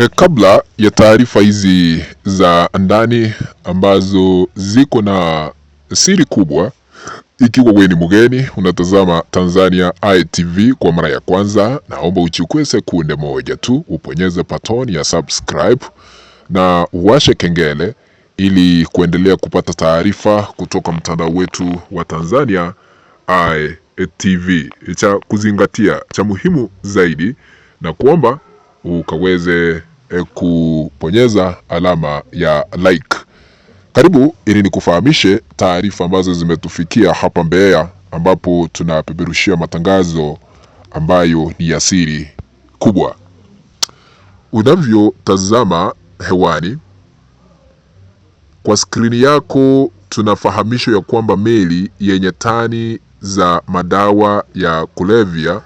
Kabla ya taarifa hizi za ndani ambazo ziko na siri kubwa, ikiwa wewe ni mgeni unatazama Tanzania Eye TV kwa mara ya kwanza, naomba uchukue sekunde moja tu uponyeze patoni ya subscribe na uwashe kengele ili kuendelea kupata taarifa kutoka mtandao wetu wa Tanzania Eye TV. Cha kuzingatia, cha muhimu zaidi na kuomba ukaweze kuponyeza alama ya like. Karibu ili nikufahamishe taarifa ambazo zimetufikia hapa Mbeya, ambapo tunapeperushia matangazo ambayo ni ya siri kubwa. Unavyotazama hewani kwa skrini yako, tunafahamishwa ya kwamba meli yenye tani za madawa ya kulevya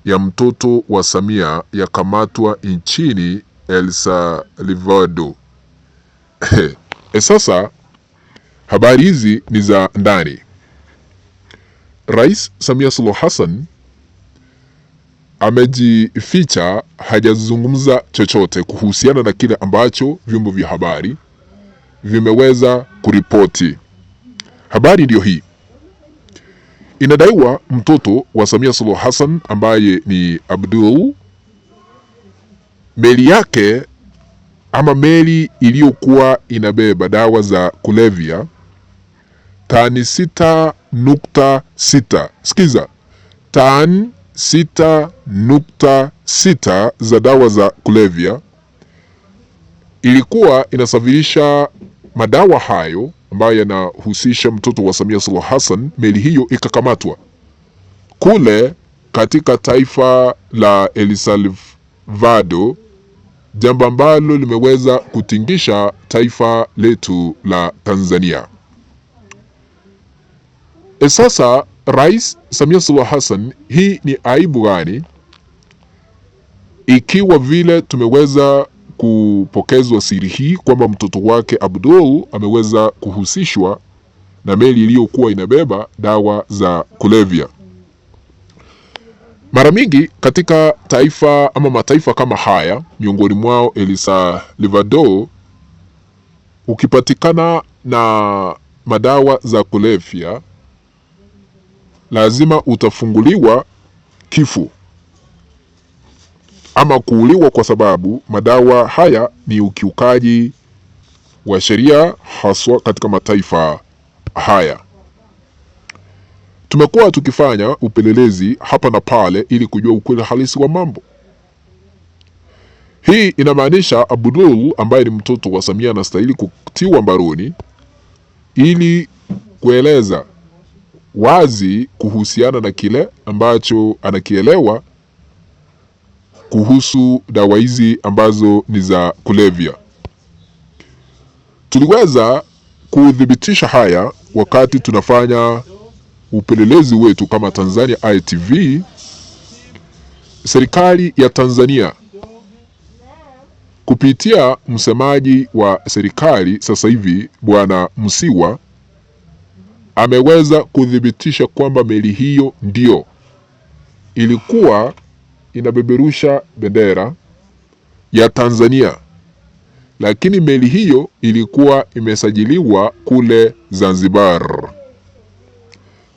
ya mtoto wa Samia yakamatwa nchini El Salvador. Sasa habari hizi ni za ndani. Rais Samia Suluhu Hassan amejificha, hajazungumza chochote kuhusiana na kile ambacho vyombo vya habari vimeweza kuripoti. Habari ndiyo hii. Inadaiwa mtoto wa Samia Suluhu Hassan ambaye ni Abdul, meli yake ama meli iliyokuwa inabeba dawa za kulevya tani 6.6, sikiza, tani 6.6 za dawa za kulevya, ilikuwa inasafirisha madawa hayo ambayo yanahusisha mtoto wa Samia Suluhu Hassan. Meli hiyo ikakamatwa kule katika taifa la El Salvador, jambo ambalo limeweza kutingisha taifa letu la Tanzania. Sasa Rais Samia Suluhu Hassan, hii ni aibu gani ikiwa vile tumeweza kupokezwa siri hii kwamba mtoto wake Abdul ameweza kuhusishwa na meli iliyokuwa inabeba dawa za kulevya. Mara mingi katika taifa ama mataifa kama haya, miongoni mwao El Salvador, ukipatikana na madawa za kulevya lazima utafunguliwa kifo ama kuuliwa, kwa sababu madawa haya ni ukiukaji wa sheria haswa katika mataifa haya. Tumekuwa tukifanya upelelezi hapa na pale ili kujua ukweli halisi wa mambo. Hii inamaanisha Abdul ambaye ni mtoto wa Samia anastahili kutiwa mbaroni ili kueleza wazi kuhusiana na kile ambacho anakielewa kuhusu dawa hizi ambazo ni za kulevya. Tuliweza kudhibitisha haya wakati tunafanya upelelezi wetu kama Tanzania Eye TV. Serikali ya Tanzania kupitia msemaji wa serikali sasa hivi Bwana Msiwa ameweza kudhibitisha kwamba meli hiyo ndio ilikuwa inabeberusha bendera ya Tanzania, lakini meli hiyo ilikuwa imesajiliwa kule Zanzibar.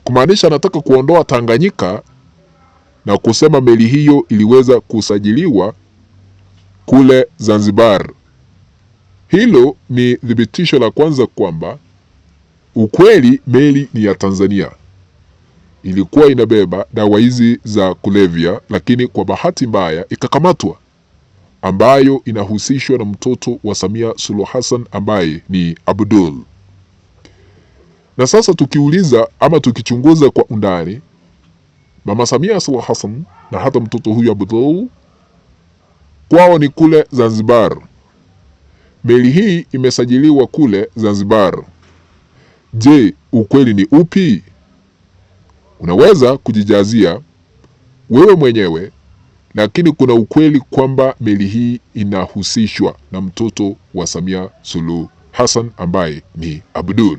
Kumaanisha anataka kuondoa Tanganyika na kusema meli hiyo iliweza kusajiliwa kule Zanzibar. Hilo ni thibitisho la kwanza kwamba ukweli meli ni ya Tanzania, ilikuwa inabeba dawa hizi za kulevya, lakini kwa bahati mbaya ikakamatwa, ambayo inahusishwa na mtoto wa Samia Suluhu Hassan ambaye ni Abdul. Na sasa tukiuliza ama tukichunguza kwa undani, Mama Samia Suluhu Hassan na hata mtoto huyu Abdul kwao ni kule Zanzibar. Meli hii imesajiliwa kule Zanzibar. Je, ukweli ni upi? Unaweza kujijazia wewe mwenyewe, lakini kuna ukweli kwamba meli hii inahusishwa na mtoto wa Samia Suluhu Hassan ambaye ni Abdul.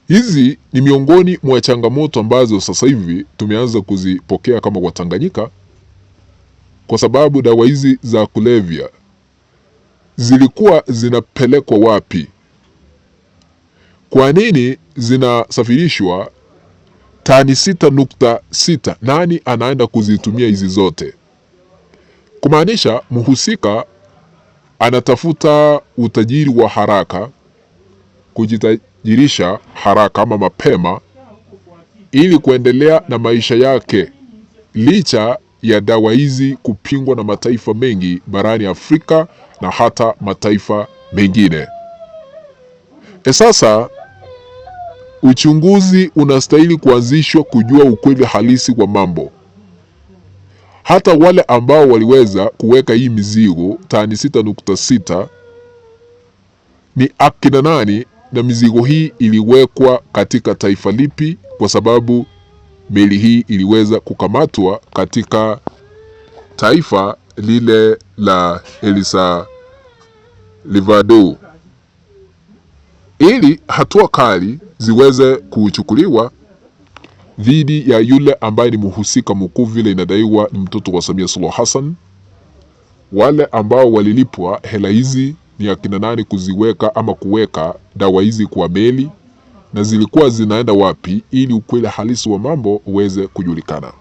Hizi ni miongoni mwa changamoto ambazo sasa hivi tumeanza kuzipokea kama Watanganyika, kwa sababu dawa hizi za kulevya zilikuwa zinapelekwa wapi? Kwa nini zinasafirishwa tani 6.6? Nani anaenda kuzitumia hizi zote? Kumaanisha mhusika anatafuta utajiri wa haraka, kujitajirisha haraka ama mapema, ili kuendelea na maisha yake, licha ya dawa hizi kupingwa na mataifa mengi barani Afrika na hata mataifa mengine. Sasa uchunguzi unastahili kuanzishwa kujua ukweli halisi wa mambo. Hata wale ambao waliweza kuweka hii mizigo tani 6.6 ni akina nani, na mizigo hii iliwekwa katika taifa lipi? Kwa sababu meli hii iliweza kukamatwa katika taifa lile la El Salvador. Ili hatua kali ziweze kuchukuliwa dhidi ya yule ambaye ni mhusika mkuu, vile inadaiwa ni mtoto wa Samia Suluhu Hassan. Wale ambao walilipwa hela hizi ni akina nani kuziweka ama kuweka dawa hizi kwa meli, na zilikuwa zinaenda wapi, ili ukweli halisi wa mambo uweze kujulikana.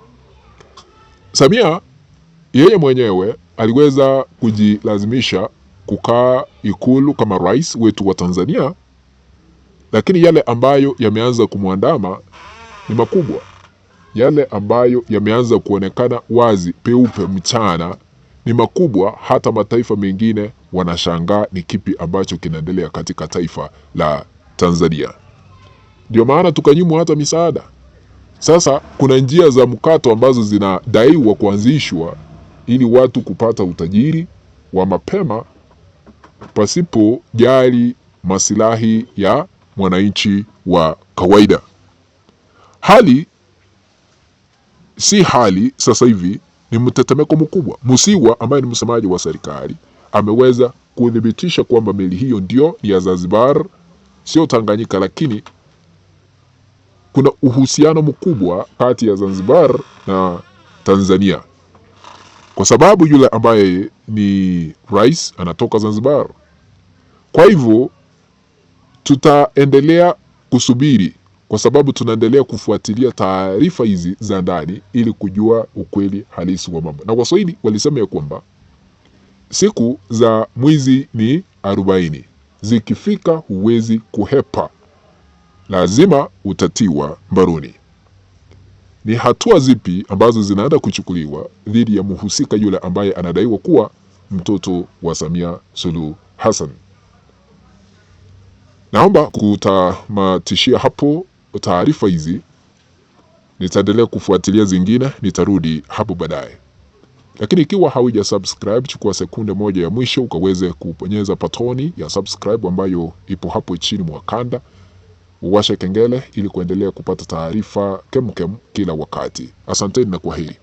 Samia yeye mwenyewe aliweza kujilazimisha kukaa Ikulu kama rais wetu wa Tanzania, lakini yale ambayo yameanza kumwandama ni makubwa. Yale ambayo yameanza kuonekana wazi peupe mchana ni makubwa, hata mataifa mengine wanashangaa ni kipi ambacho kinaendelea katika taifa la Tanzania. Ndio maana tukanyimwa hata misaada. Sasa kuna njia za mkato ambazo zinadaiwa kuanzishwa ili watu kupata utajiri wa mapema pasipo jali masilahi ya mwananchi wa kawaida. Hali si hali sasa hivi ni mtetemeko mkubwa. Musiwa ambaye ni msemaji wa serikali ameweza kudhibitisha kwamba meli hiyo ndio ya Zanzibar, sio Tanganyika, lakini kuna uhusiano mkubwa kati ya Zanzibar na Tanzania, kwa sababu yule ambaye ni rais anatoka Zanzibar. Kwa hivyo tutaendelea kusubiri, kwa sababu tunaendelea kufuatilia taarifa hizi za ndani ili kujua ukweli halisi wa mambo. Na Waswahili walisema ya kwamba siku za mwizi ni 40, zikifika huwezi kuhepa, lazima utatiwa mbaroni. Ni hatua zipi ambazo zinaenda kuchukuliwa dhidi ya mhusika yule ambaye anadaiwa kuwa mtoto wa Samia Suluhu Hassan? Naomba kutamatishia hapo taarifa hizi. Nitaendelea kufuatilia zingine, nitarudi hapo baadaye. Lakini ikiwa hauja subscribe, chukua sekunde moja ya mwisho ukaweze kubonyeza patoni ya subscribe ambayo ipo hapo chini mwa kanda. Uwashe kengele ili kuendelea kupata taarifa kemkem kila wakati. Asanteni na kwaheri.